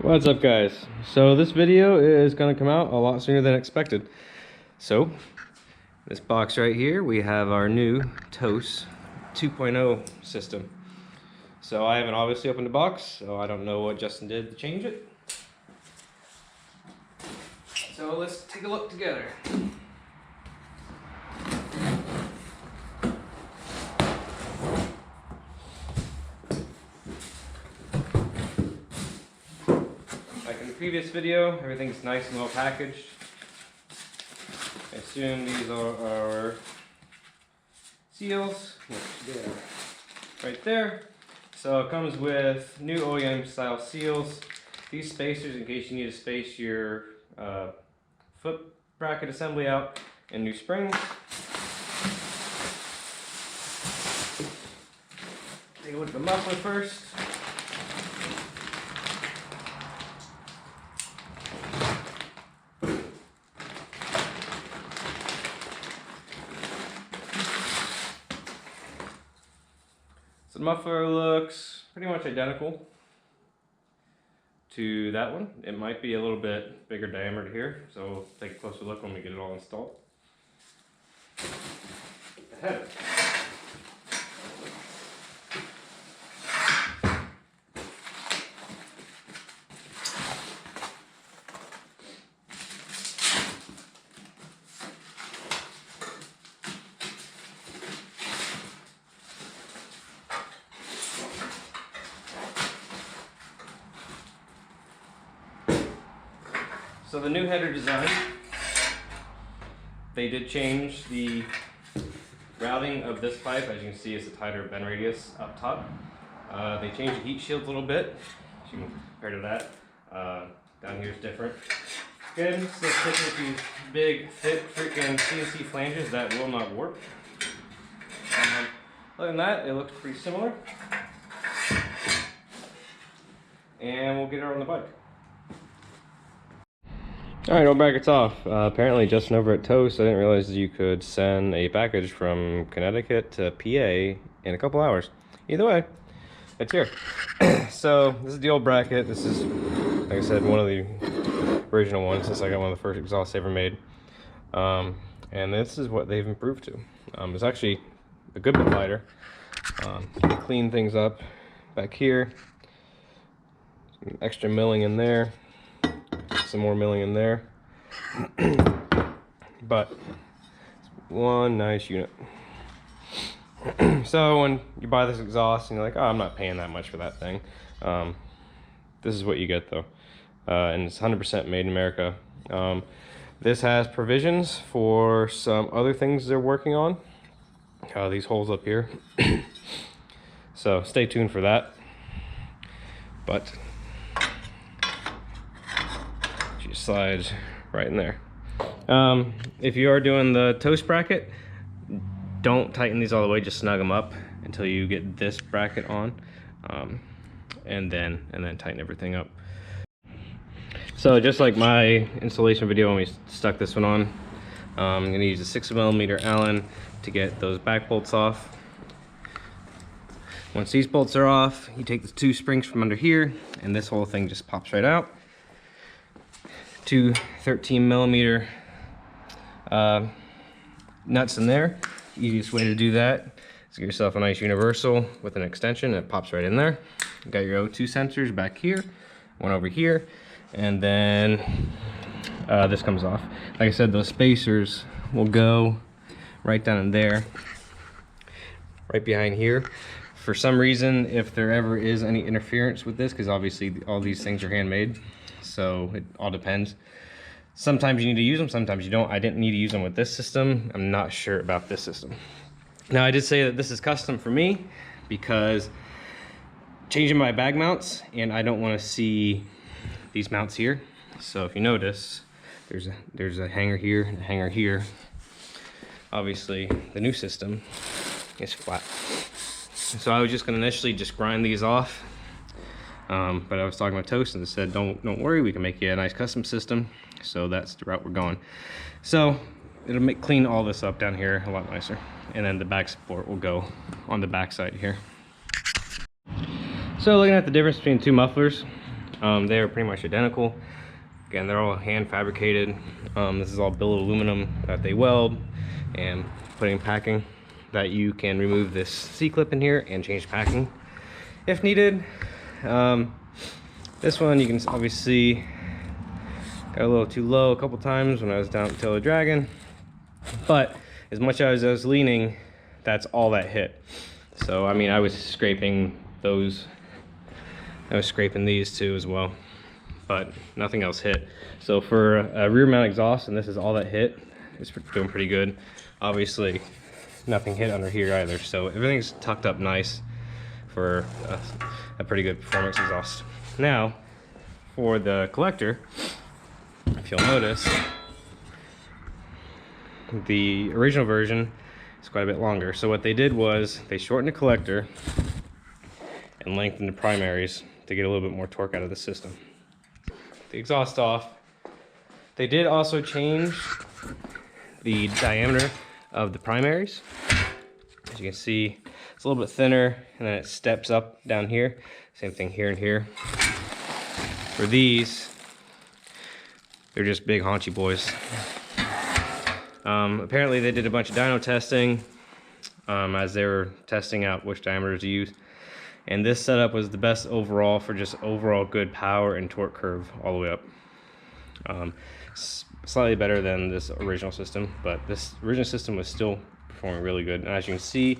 What's up, guys? So this video is going to come out a lot sooner than expected. So this box right here, we have our new Toce 2.0 system. So I haven't obviously opened the box, so I don't know what Justin did to change it. So let's take a look together. Like in the previous video, everything's nice and well packaged. I assume these are our seals, which they are right there. So it comes with new OEM style seals. These spacers, in case you need to space your foot bracket assembly out, and new springs. Take a look at the muffler first. So the muffler looks pretty much identical to that one. It might be a little bit bigger diameter here, so we'll take a closer look when we get it all installed. The header. So the new header design, they did change the routing of this pipe. As you can see, it's a tighter bend radius up top. They changed the heat shield a little bit, as you can compare to that. Down here is different. Again, still sticking with these big, thick, freaking CNC flanges that will not warp. Other than that, it looks pretty similar. And we'll get it on the bike. Alright, all brackets off. Apparently Justin over at Toce, I didn't realize you could send a package from Connecticut to PA in a couple hours. Either way, it's here. So this is the old bracket. This is, like I said, one of the original ones since I got one of the first exhausts ever made. And this is what they've improved to. It's actually a good bit lighter. Clean things up back here. Some extra milling in there. Some more milling in there, but it's one nice unit. So when you buy this exhaust and you're like, oh, I'm not paying that much for that thing, this is what you get though, and it's 100% made in America. This has provisions for some other things they're working on, these holes up here. So stay tuned for that. But slides right in there. If you are doing the Toce bracket, don't tighten these all the way, just snug them up until you get this bracket on, and then tighten everything up. So just like my installation video when we stuck this one on, I'm going to use a 6mm Allen to get those back bolts off. Once these bolts are off, you take the two springs from under here and this whole thing just pops right out. Two 13mm nuts in there. Easiest way to do that is get yourself a nice universal with an extension. It pops right in there. You got your O2 sensors back here, one over here, and then this comes off. Like I said, those spacers will go right down in there, right behind here. For some reason, if there ever is any interference with this, because obviously all these things are handmade, so it all depends. Sometimes you need to use them, sometimes you don't. I didn't need to use them with this system. I'm not sure about this system. Now, I did say that this is custom for me because changing my bag mounts, and I don't want to see these mounts here. So if you notice, there's a hanger here and a hanger here. Obviously, the new system is flat. So I was just going to initially just grind these off. But I was talking about Toce and they said, don't worry, we can make you a nice custom system. So that's the route we're going. So it'll clean all this up down here a lot nicer. And then the back support will go on the back side here. So looking at the difference between two mufflers, They're pretty much identical. Again, they're all hand fabricated. This is all billet aluminum that they weld and put in packing, that you can remove this C-clip in here and change packing if needed. This one you can obviously got a little too low a couple times when I was down at Tail of Dragon, but as much as I was leaning, that's all that hit. So I mean, I was scraping those, I was scraping these too as well, but nothing else hit. So for a rear mount exhaust, and this is all that hit, it's doing pretty good. Obviously nothing hit under here either, so everything's tucked up nice for a pretty good performance exhaust. Now for the collector, if you'll notice, the original version is quite a bit longer. So what they did was they shortened the collector and lengthened the primaries to get a little bit more torque out of the system. The exhaust off. They did also change the diameter of the primaries. As you can see, it's a little bit thinner, and then it steps up down here. Same thing here and here. For these, they're just big haunchy boys. Apparently they did a bunch of dyno testing as they were testing out which diameters to use. And this setup was the best overall for just overall good power and torque curve all the way up. Slightly better than this original system, but this original system was still performing really good. And as you can see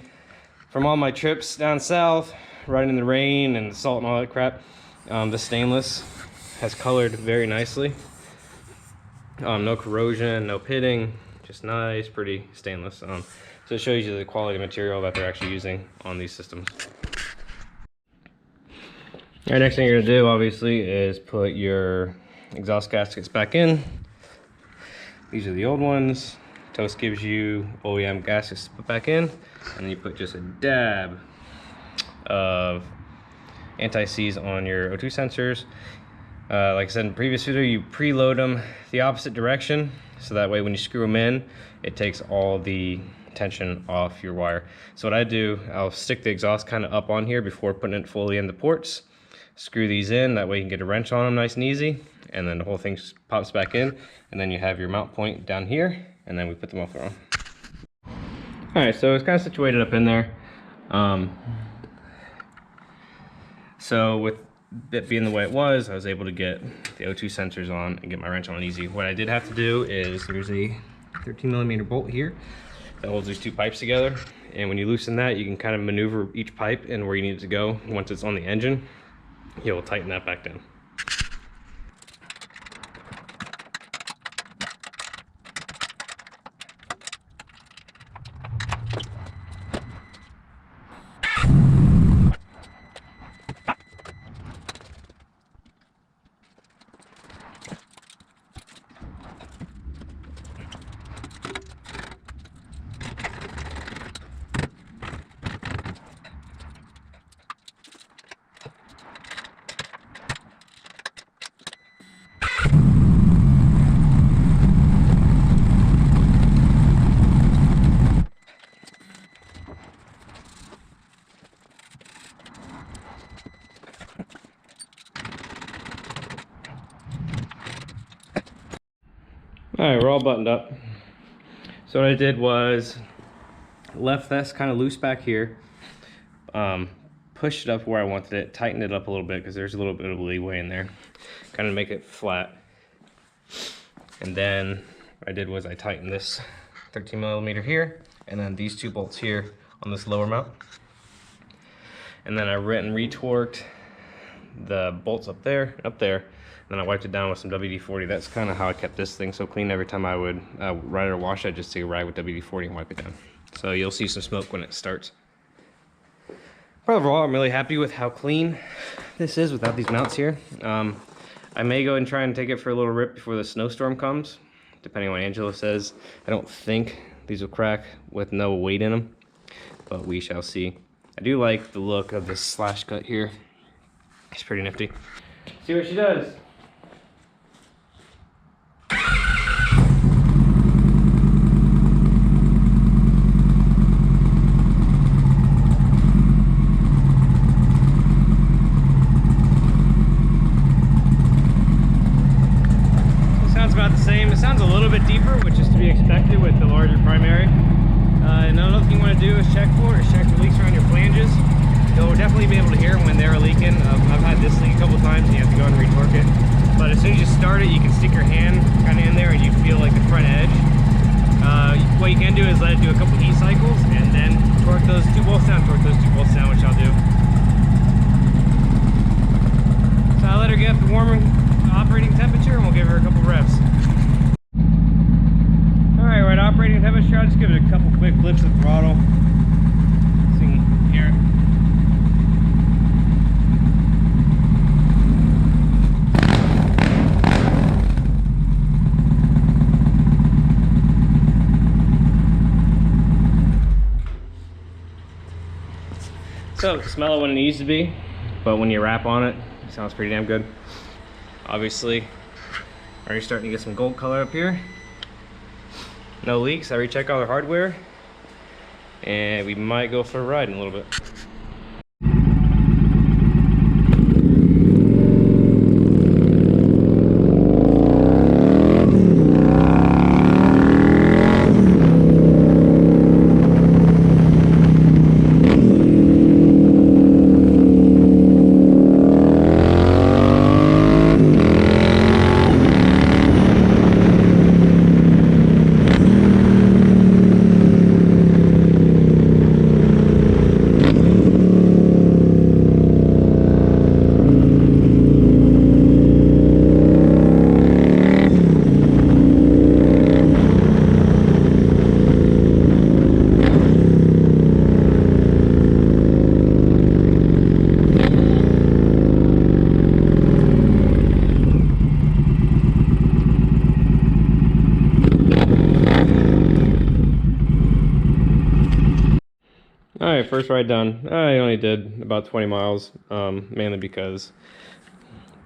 from all my trips down south, riding in the rain and the salt and all that crap, the stainless has colored very nicely. No corrosion, no pitting, just nice, pretty stainless. So it shows you the quality of material that they're actually using on these systems. All right, next thing you're gonna do, obviously, is put your exhaust gaskets back in. These are the old ones. Toce gives you OEM gaskets to put back in, and then you put just a dab of anti-seize on your O2 sensors. Like I said in the previous video, you preload them the opposite direction, so that way when you screw them in, it takes all the tension off your wire. So what I do, I'll stick the exhaust kind of up on here before putting it fully in the ports. Screw these in, that way you can get a wrench on them nice and easy, and then the whole thing pops back in, and then you have your mount point down here, and then we put the muffler on. All right, so it's kind of situated up in there. So with it being the way it was, I was able to get the O2 sensors on and get my wrench on easy. What I did have to do is there's a 13mm bolt here that holds these two pipes together, and when you loosen that, you can kind of maneuver each pipe in where you need it to go. Once it's on the engine, you'll tighten that back down. All right, we're all buttoned up. So what I did was left this kind of loose back here, pushed it up where I wanted it, tightened it up a little bit because there's a little bit of leeway in there, kind of make it flat. And then what I did was I tightened this 13mm here, and then these two bolts here on this lower mount. And then I retorqued the bolts up there, and then I wiped it down with some WD-40. That's kind of how I kept this thing so clean. Every time I would ride it or wash it, I'd just take a rag with WD-40 and wipe it down. So you'll see some smoke when it starts. But overall, I'm really happy with how clean this is without these mounts here. I may go and try and take it for a little rip before the snowstorm comes, depending on what Angela says. I don't think these will crack with no weight in them, but we shall see. I do like the look of this slash cut here. It's pretty nifty. See what she does. primary. Another thing you want to do is check for leaks around your flanges. You'll definitely be able to hear them when they're leaking. I've had this leak a couple times and you have to go and retorque it. But as soon as you start it, you can stick your hand kind of in there and you feel like the front edge. What you can do is let it do a couple heat cycles and then torque those two bolts down, which I'll do. So I'll let her get up to warmer operating temperature and we'll give her a couple revs. Alright, we're at operating temperature. I'll just give it a couple quick flips of throttle so you can hear it. So, smell it when it needs to be, but when you wrap on it, it sounds pretty damn good. Obviously, already starting to get some gold color up here. No leaks. I recheck all the hardware, and we might go for a ride in a little bit. Alright, first ride done. I only did about 20 miles, mainly because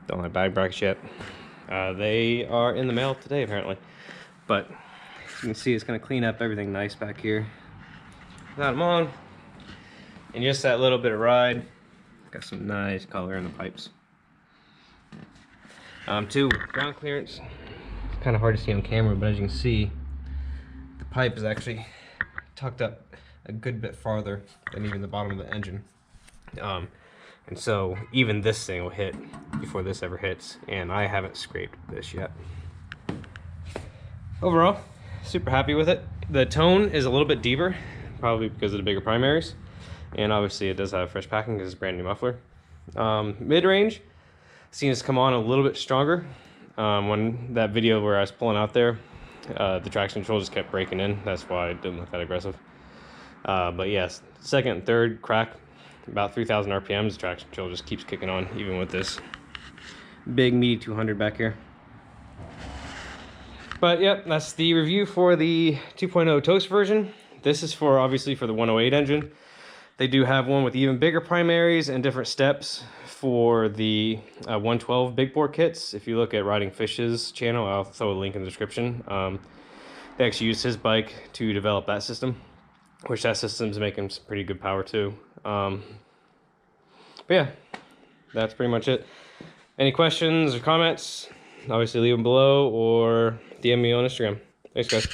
don't have bag brackets yet. They are in the mail today apparently, but you can see it's going to clean up everything nice back here. Got them on, and just that little bit of ride, got some nice color in the pipes. Two, ground clearance. It's kind of hard to see on camera, but as you can see, the pipe is actually tucked up a good bit farther than even the bottom of the engine. And so even this thing will hit before this ever hits, and I haven't scraped this yet. Overall, super happy with it. The tone is a little bit deeper, probably because of the bigger primaries, and obviously it does have fresh packing because it's a brand new muffler. Mid-range, seen this come on a little bit stronger. When that video where I was pulling out there, the traction control just kept breaking in. That's why it didn't look that aggressive. But yes, second and third crack, about 3,000 RPMs, the traction control just keeps kicking on, even with this big meaty 200 back here. But yep, that's the review for the 2.0 Toce version. This is for, obviously, for the 108 engine. They do have one with even bigger primaries and different steps for the 112 big bore kits. If you look at Riding Fish's channel, I'll throw a link in the description. They actually used his bike to develop that system, which that system's making some pretty good power too. But yeah, that's pretty much it. Any questions or comments, obviously leave them below or DM me on Instagram. Thanks guys.